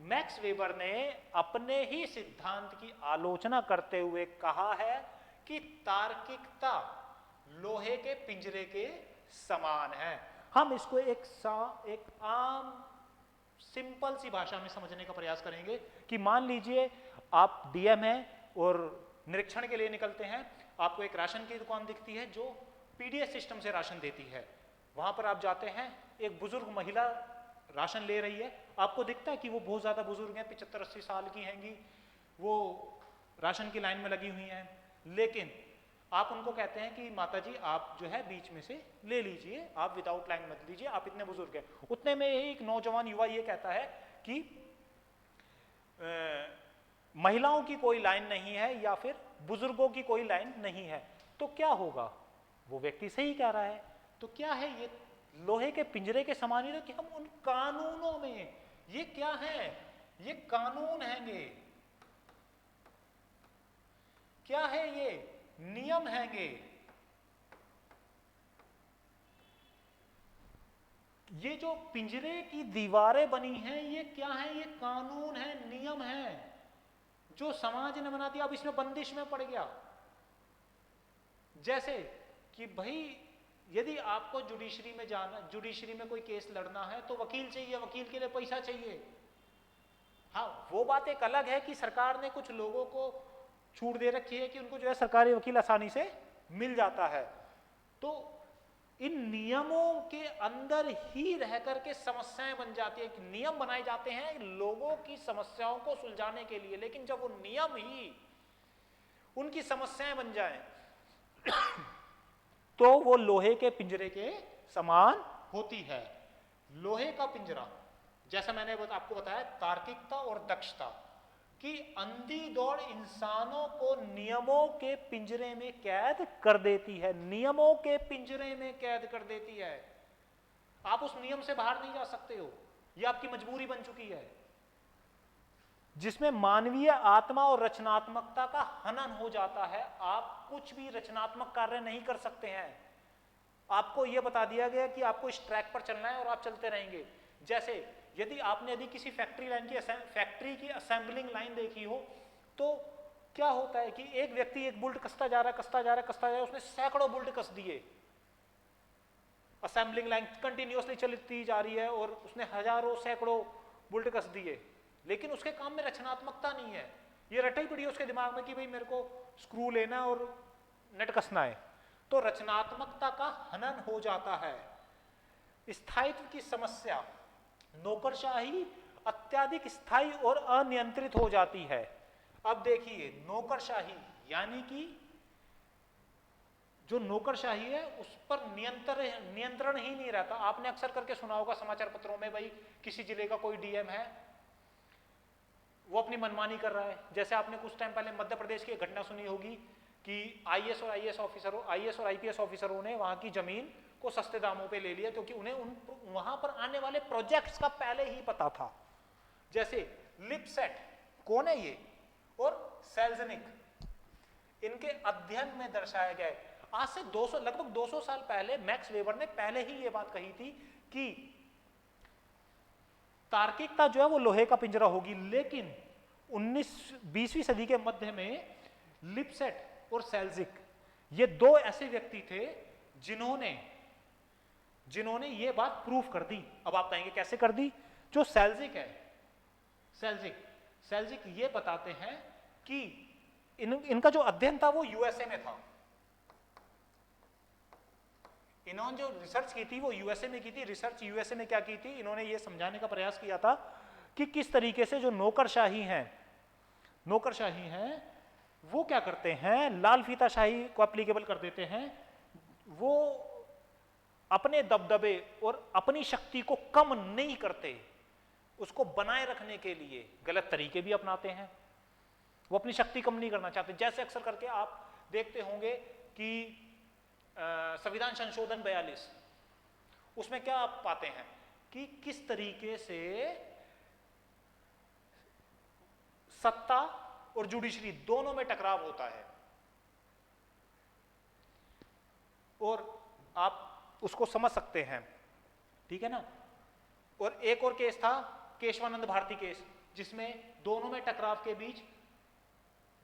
मैक्स वेबर ने अपने ही सिद्धांत की आलोचना करते हुए कहा है कि तार्किकता लोहे के पिंजरे के समान है। हम इसको एक आम सिंपल सी भाषा में समझने का प्रयास करेंगे कि मान लीजिए आप डीएम हैं और निरीक्षण के लिए निकलते हैं, आपको एक राशन की दुकान दिखती है जो पीडीएस सिस्टम से राशन देती है। वहां पर आप जाते हैं, एक बुजुर्ग महिला राशन ले रही है, आपको दिखता है कि वो बहुत ज्यादा बुजुर्ग हैं, 75-80 साल की हैंगी, वो राशन की लाइन में लगी हुई हैं। लेकिन आप उनको कहते हैं कि माता जी आप जो है बीच में से ले लीजिए, आप विदाउट लाइन मत लीजिए, आप इतने बुजुर्ग हैं। उतने में एक नौजवान युवा ये कहता है कि महिलाओं की कोई लाइन नहीं है या फिर बुजुर्गों की कोई लाइन नहीं है, तो क्या होगा? वो व्यक्ति सही कह रहा है। तो क्या है ये लोहे के पिंजरे के समान ही ना, कि हम उन कानूनों में, ये क्या है? ये कानून हैंगे, क्या है ये? नियम हैंगे। ये जो पिंजरे की दीवारें बनी हैं ये क्या है? ये कानून है, नियम है जो समाज ने बना दिया। अब इसमें बंदिश में पड़ गया। जैसे कि भाई यदि आपको जुडिशरी में जाना, जुडिशरी में कोई केस लड़ना है तो वकील चाहिए, वकील के लिए पैसा चाहिए। हाँ, वो बात एक अलग है कि सरकार ने कुछ लोगों को छूट दे रखी है कि उनको जो है सरकारी वकील आसानी से मिल जाता है। तो इन नियमों के अंदर ही रह करके समस्याएं बन जाती है कि नियम बनाए जाते हैं लोगों की समस्याओं को सुलझाने के लिए, लेकिन जब वो नियम ही उनकी समस्याएं बन जाएं तो वो लोहे के पिंजरे के समान होती है। लोहे का पिंजरा, जैसा मैंने आपको बताया, तार्किकता और दक्षता कि अंधी दौड़ इंसानों को नियमों के पिंजरे में कैद कर देती है, नियमों के पिंजरे में कैद कर देती है। आप उस नियम से बाहर नहीं जा सकते हो, यह आपकी मजबूरी बन चुकी है, जिसमें मानवीय आत्मा और रचनात्मकता का हनन हो जाता है। आप कुछ भी रचनात्मक कार्य नहीं कर सकते हैं। आपको यह बता दिया गया कि आपको इस ट्रैक पर चलना है और आप चलते रहेंगे। जैसे यदि किसी फैक्ट्री लाइन की फैक्ट्री की असेंबलिंग लाइन देखी हो तो क्या होता है कि एक व्यक्ति एक बुल्ट कसता जा रहा है, उसने सैकड़ों बुल्ट कस दिए, असेंबलिंग लाइन कंटिन्यूअसली चलती जा रही है और उसने हजारों सैकड़ों बुल्ट कस दिए, लेकिन उसके काम में रचनात्मकता नहीं है। ये रटाई पड़ी है उसके दिमाग में कि भाई मेरे को स्क्रू लेना और नट कसना है, तो रचनात्मकता का हनन हो जाता है। स्थायित्व की समस्या, नौकरशाही अत्यधिक स्थायी और अनियंत्रित हो जाती है। अब देखिए, नौकरशाही यानी कि जो नौकरशाही है उस पर नियंत्रण ही नहीं रहता। आपने अक्सर करके सुना होगा समाचार पत्रों में, भाई किसी जिले का कोई डीएम है, वो अपनी मनमानी कर रहा है। जैसे आपने कुछ टाइम पहले मध्य प्रदेश की एक घटना सुनी होगी कि आईएएस और आईपीएस ऑफिसरों ने वहां की जमीन को सस्ते दामों पे ले लिया क्योंकि उन्हें वहां पर आने वाले प्रोजेक्ट्स का पहले ही पता था। जैसे लिपसेट, कौन है ये, और सेल्जनिक, इनके अध्ययन में दर्शाया गया है। आज से लगभग 200 साल पहले मैक्स वेबर ने पहले ही ये बात कही थी कि तार्किकता जो है वो लोहे का पिंजरा होगी, लेकिन 20वीं सदी के मध्य में लिपसेट और सेल्जिक, ये दो ऐसे व्यक्ति थे जिन्होंने ये बात प्रूफ कर दी। अब आप कहेंगे कैसे कर दी? जो सेल्जिक है, सेल्जिक ये बताते हैं कि इनका जो अध्ययन था वो यूएसए में था। इन्होंने जो रिसर्च की थी वो यूएसए में की थी। रिसर्च यूएसए में क्या की थी, इन्होंने ये समझाने का प्रयास किया था कि किस तरीके से जो नौकरशाही हैं वो क्या करते हैं, लाल फीताशाही को एप्लीकेबल कर देते हैं। वो अपने दबदबे और अपनी शक्ति को कम नहीं करते, उसको बनाए रखने के लिए गलत तरीके भी अपनाते हैं। वो अपनी शक्ति कम नहीं करना चाहते। जैसे अक्सर करके आप देखते होंगे कि संविधान संशोधन 42, उसमें क्या आप पाते हैं कि किस तरीके से सत्ता और जुडिशरी दोनों में टकराव होता है, और आप उसको समझ सकते हैं, ठीक है ना। और एक और केस था केशवानंद भारती केस, जिसमें दोनों में टकराव के बीच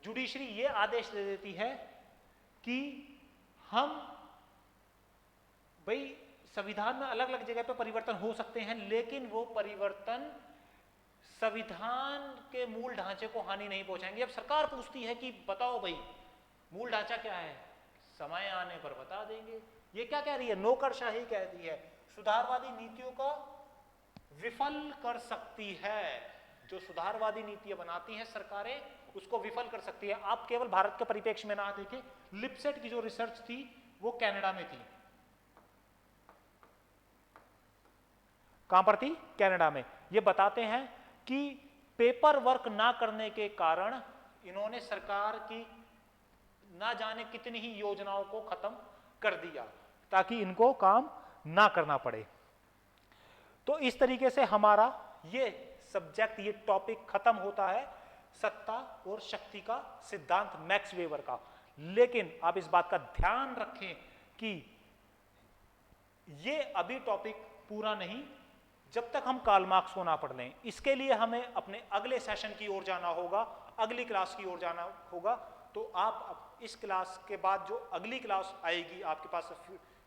जुडिशरी ये आदेश दे देती है कि हम भाई संविधान में अलग अलग जगह पे परिवर्तन हो सकते हैं, लेकिन वो परिवर्तन संविधान के मूल ढांचे को हानि नहीं पहुंचाएंगे। अब सरकार पूछती है कि बताओ भाई मूल ढांचा क्या है, समय आने पर बता देंगे। ये क्या कह रही है, नौकरशाही कहती है, सुधारवादी नीतियों को विफल कर सकती है। जो सुधारवादी नीतियां बनाती हैं सरकारें, उसको विफल कर सकती है। आप केवल भारत के परिप्रेक्ष्य में ना देखें, लिपसेट की जो रिसर्च थी वो कनाडा में थी। कहां पर थी? कनाडा में। ये बताते हैं कि पेपर वर्क ना करने के कारण इन्होंने सरकार की ना जाने कितनी ही योजनाओं को खत्म कर दिया ताकि इनको काम ना करना पड़े। तो इस तरीके से हमारा ये सब्जेक्ट, ये टॉपिक खत्म होता है सत्ता और शक्ति का सिद्धांत मैक्स वेबर का। लेकिन आप इस बात का ध्यान रखें कि ये अभी टॉपिक पूरा नहीं जब तक हम कार्ल मार्क्स को ना पढ़ लें। इसके लिए हमें अपने अगले सेशन की ओर जाना होगा, अगली क्लास की ओर जाना होगा। तो आप इस क्लास के बाद जो अगली क्लास आएगी आपके पास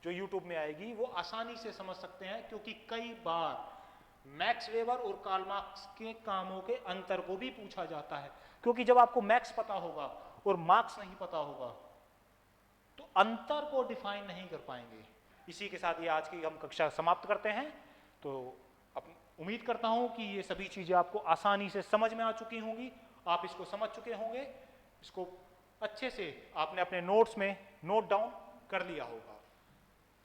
जो यूट्यूब में आएगी वो आसानी से समझ सकते हैं, क्योंकि कई बार मैक्स वेबर और कार्ल मार्क्स के कामों के अंतर को भी पूछा जाता है। क्योंकि जब आपको मैक्स पता होगा और मार्क्स नहीं पता होगा तो अंतर को डिफाइन नहीं कर पाएंगे। इसी के साथ ये आज की हम कक्षा समाप्त करते हैं। तो उम्मीद करता हूं कि ये सभी चीजें आपको आसानी से समझ में आ चुकी होंगी, आप इसको समझ चुके होंगे, इसको अच्छे से आपने अपने नोट्स में नोट डाउन कर लिया होगा।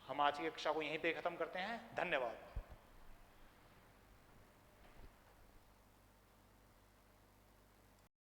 हम आज की कक्षा को यहीं पे खत्म करते हैं। धन्यवाद।